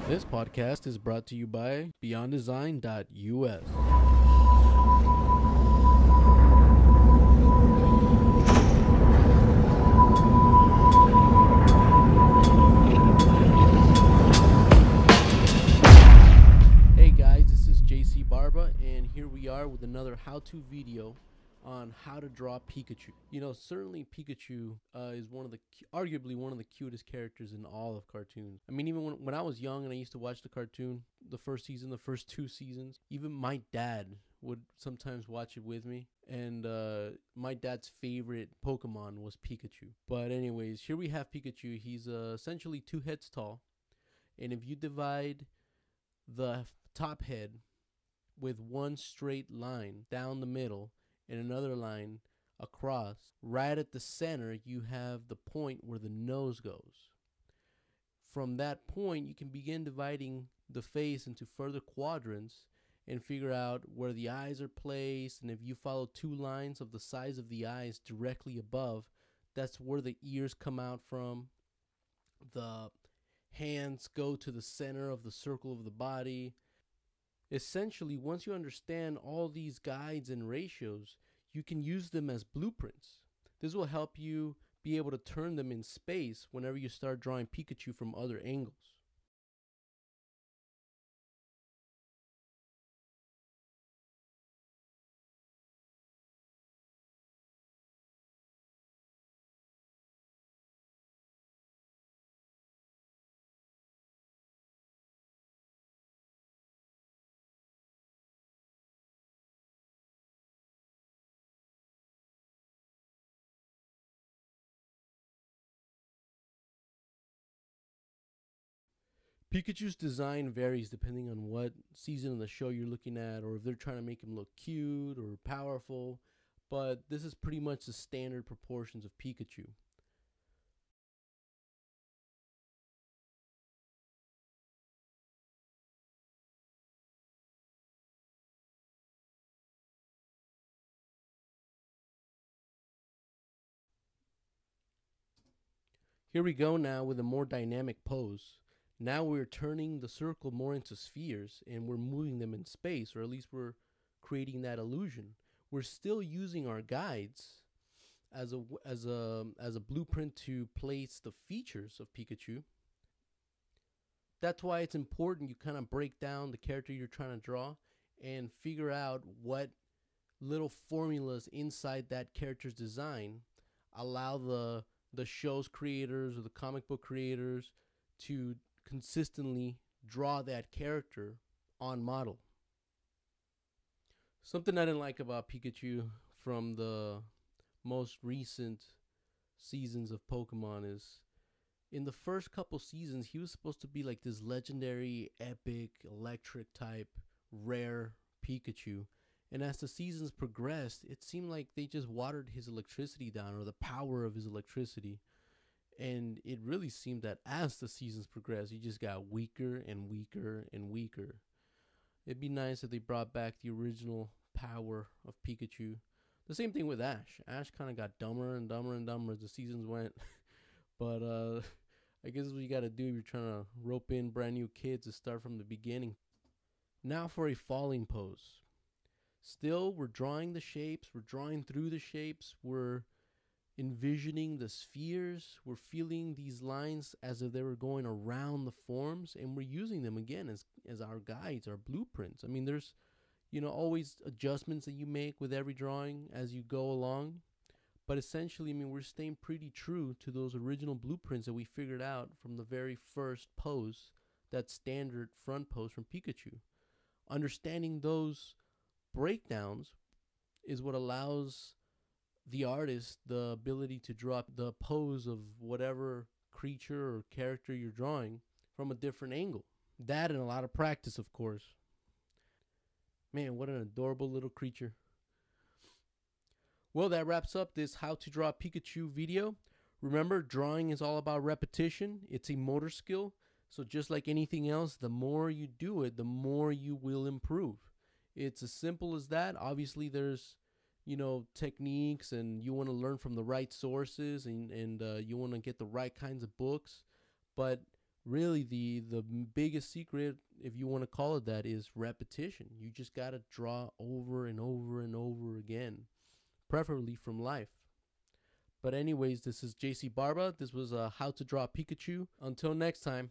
This podcast is brought to you by BeyondDesign.us. Hey guys, this is Barba, and here we are with another how-to video on how to draw Pikachu. You know, certainly Pikachu is arguably one of the cutest characters in all of cartoons. I mean, even when I was young and I used to watch the cartoon, the first season, the first two seasons, even my dad would sometimes watch it with me. And my dad's favorite Pokemon was Pikachu. But anyways, here we have Pikachu. He's essentially 2 heads tall. And if you divide the top head with one straight line down the middle and another line across, right at the center you have the point where the nose goes. From that point you can begin dividing the face into further quadrants and figure out where the eyes are placed, and if you follow 2 lines of the size of the eyes directly above, that's where the ears come out from. The hands go to the center of the circle of the body. Essentially, once you understand all these guides and ratios, you can use them as blueprints. This will help you be able to turn them in space whenever you start drawing Pikachu from other angles. Pikachu's design varies depending on what season of the show you're looking at, or if they're trying to make him look cute or powerful, but this is pretty much the standard proportions of Pikachu. Here we go now with a more dynamic pose. Now we're turning the circle more into spheres and we're moving them in space, or at least we're creating that illusion. We're still using our guides as a blueprint to place the features of Pikachu. That's why it's important you kind of break down the character you're trying to draw and figure out what little formulas inside that character's design allow the show's creators or the comic book creators to consistently draw that character on model. Something I didn't like about Pikachu from the most recent seasons of Pokemon is in the first couple seasons he was supposed to be like this legendary, epic, electric type, rare Pikachu. And as the seasons progressed, it seemed like they just watered his electricity down, or the power of his electricity. And it really seemed that as the seasons progressed, he just got weaker and weaker and weaker. It'd be nice if they brought back the original power of Pikachu. The same thing with Ash. Ash kind of got dumber and dumber and dumber as the seasons went. But I guess what you got to do if you're trying to rope in brand new kids is start from the beginning. Now for a falling pose. Still, we're drawing the shapes, we're drawing through the shapes, we're envisioning the spheres, we're feeling these lines as if they were going around the forms, and we're using them again as our guides, our blueprints. I mean, there's, always adjustments that you make with every drawing as you go along, but essentially, I mean, we're staying pretty true to those original blueprints that we figured out from the very first pose, that standard front pose from Pikachu. Understanding those breakdowns is what allows the artist the ability to draw the pose of whatever creature or character you're drawing from a different angle. That and a lot of practice, of course. Man, what an adorable little creature. Well, that wraps up this how to draw Pikachu video. Remember, drawing is all about repetition. It's a motor skill. So just like anything else, the more you do it, the more you will improve. It's as simple as that. Obviously, there's, techniques, and you want to learn from the right sources, and you want to get the right kinds of books. But really the biggest secret, if you want to call it that, is repetition. You just got to draw over and over and over again, preferably from life. But anyways, this is JC Barba. This was how to draw Pikachu. Until next time.